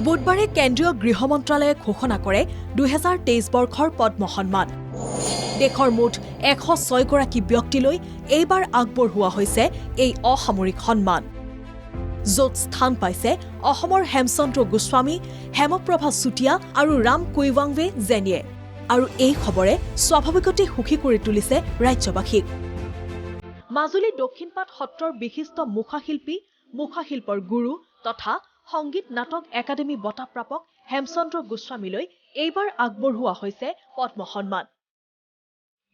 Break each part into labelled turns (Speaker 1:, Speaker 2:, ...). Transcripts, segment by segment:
Speaker 1: বুধবাৰে কেন্দ্ৰীয় গৃহ মন্ত্ৰালয়ে ঘোষণা কৰে 2023 বৰ্ষৰ পদ্ম সন্মান। দেশৰ মুঠ 106 গৰাকী ব্যক্তিলৈ এইবাৰ আগবঢ়োৱা হৈছে এই অসামৰিক সন্মান, য'ত স্থান পাইছে অসমৰ হেমচন্দ্ৰ গোস্বামী, হেমপ্ৰভা চুতীয়া আৰু ৰাম কুইৱাংৱে জেনিয়ে। আৰু এই খবৰে স্বাভাৱিকতে সুখী কৰি তুলিছে ৰাজ্যবাসীক। মাজুলী দক্ষিণপাট সত্ৰৰ বিশিষ্ট মুখাশিল্পী, মুখাশিল্পৰ গুৰু তথা সংগীত নাটক একাডেমী বঁটাপ্ৰাপক হেমচন্দ্ৰ গোস্বামীলৈ এইবাৰ আগবঢ়োৱা হৈছে পদ্ম সন্মান।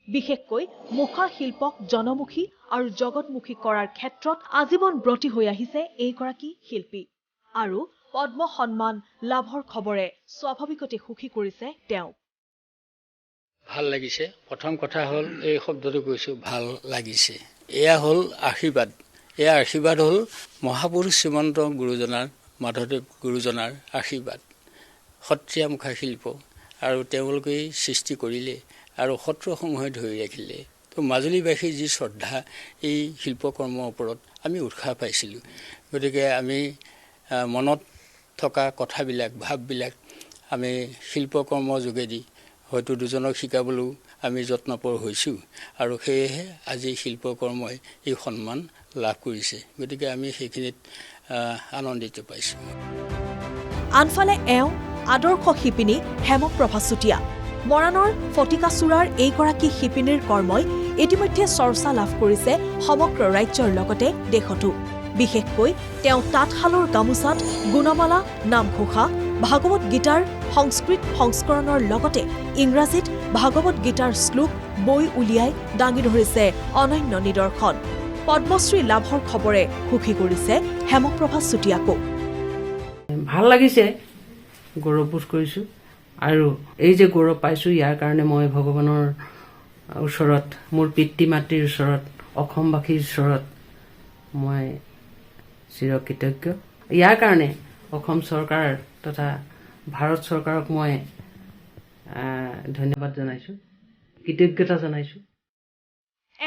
Speaker 1: বিশেষকৈ মুখা শিল্পক জনমুখী আৰু জগতমুখী কৰাৰ ক্ষেত্ৰত আজীৱন ব্ৰতী হৈ আহিছে এইগৰাকী শিল্পী। আৰু পদ্ম সন্মান লাভৰ খবৰে স্বাভাৱিকতে সুখী কৰিছে তেওঁক।
Speaker 2: ভাল লাগিছে। প্ৰথম কথা হ'ল এই শব্দটো কৈছোঁ, ভাল লাগিছে। এয়া হ'ল আশীৰ্বাদ। এয়া আশীৰ্বাদ হ'ল মহাপুৰুষ শ্ৰীমন্ত গুৰুজনাৰ, মাধৱদেৱ গুৰুজনাৰ আশীৰ্বাদ। সত্ৰীয়া মুখা শিল্প আৰু তেওঁলোকেই সৃষ্টি কৰিলে আৰু সত্ৰসমূহে ধৰি ৰাখিলে। তো মাজুলীবাসীৰ যি শ্ৰদ্ধা এই শিল্পকৰ্মৰ ওপৰত আমি উৎসাহ পাইছিলোঁ। গতিকে আমি মনত থকা কথাবিলাক, ভাৱবিলাক আমি শিল্পকৰ্মৰ যোগেদি হয়তো দুজনক শিকাবলৈও আমি যত্নপৰ হৈছোঁ আৰু সেয়েহে আজি শিল্পকৰ্মই এই সন্মান লাভ কৰিছে। গতিকে আমি সেইখিনিত আনন্দিত পাইছোঁ।
Speaker 1: আনফালে এওঁ আদৰ্শ শিপিনী হেমপ্ৰভা চুতীয়া। মৰাণৰ ফটিকাচূড়াৰ এইগৰাকী শিপিনীৰ কৰ্মই ইতিমধ্যে চৰ্চা লাভ কৰিছে সমগ্ৰ ৰাজ্যৰ লগতে দেশতো। বিশেষকৈ তেওঁ তাঁতশালৰ গামোচাত গুণমালা, নামঘোষা, ভাগৱত গীতাৰ সংস্কৃত সংস্কৰণৰ লগতে ইংৰাজীত ভাগৱত গীতাৰ শ্লোক বৈ উলিয়াই দাঙি ধৰিছে অনন্য নিদৰ্শন। পদ্মশ্ৰী লাভৰ খবৰে সুখী কৰিছে হেমপ্ৰভা চুতীয়াকো।
Speaker 3: ভাল লাগিছে, গৌৰৱবোধ কৰিছোঁ। আৰু এই যে গৌৰৱ পাইছোঁ, ইয়াৰ কাৰণে মই ভগৱানৰ ওচৰত, মোৰ পিতৃ মাতৃৰ ওচৰত, অসমবাসীৰ ওচৰত মই চিৰকৃতজ্ঞ। ইয়াৰ কাৰণে অসম চৰকাৰ তথা ভাৰত চৰকাৰক মই ধন্যবাদ জনাইছোঁ, কৃতজ্ঞতা জনাইছোঁ।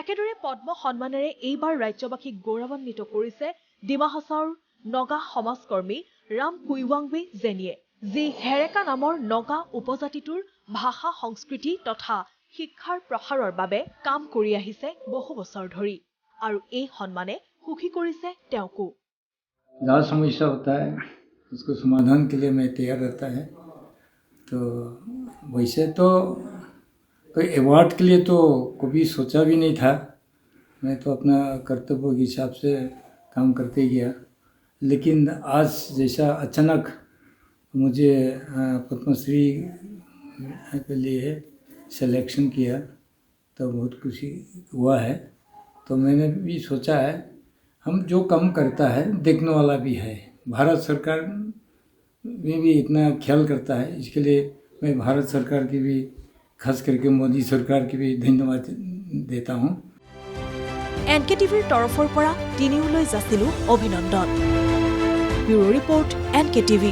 Speaker 1: একেদৰে পদ্ম সন্মানেৰে এইবাৰ ৰাজ্যবাসীক গৌৰৱান্বিত কৰিছে ডিমা হাছাওৰ নগা সমাজকৰ্মী ৰাম কুইৱাংৱে জেনিয়ে, যি হেৰেকা নামৰ নগা উপজাতিটোৰ ভাষা, সংস্কৃতি তথা শিক্ষাৰ প্ৰসাৰৰ বাবে কাম কৰি আহিছে বহু বছৰ ধৰি। আৰু এই সন্মানে সুখী কৰিছে তেওঁকো।
Speaker 4: जहाँ समस्या होता है उसको समाधान के लिए मैं तैयार रहता है। तो वैसे तो कोई अवार्ड के लिए तो कभी सोचा भी नहीं था। मैं तो अपना कर्तव्य के हिसाब से काम करते गया। लेकिन आज जैसा अचानक मुझे पद्मश्री के लिए सिलेक्शन किया तो बहुत खुशी हुआ है। तो मैंने भी सोचा है, हम जो काम करता है देखने वाला भी है। भारत सरकार में भी इतना ख्याल करता है, इसके लिए मैं भारत सरकार की भी, खास करके मोदी सरकार की भी धन्यवाद देता हूँ।
Speaker 1: NKTVৰ তৰফৰ পৰা তিনিওলৈ যাচিলো অভিনন্দন। Bureau report NKTV।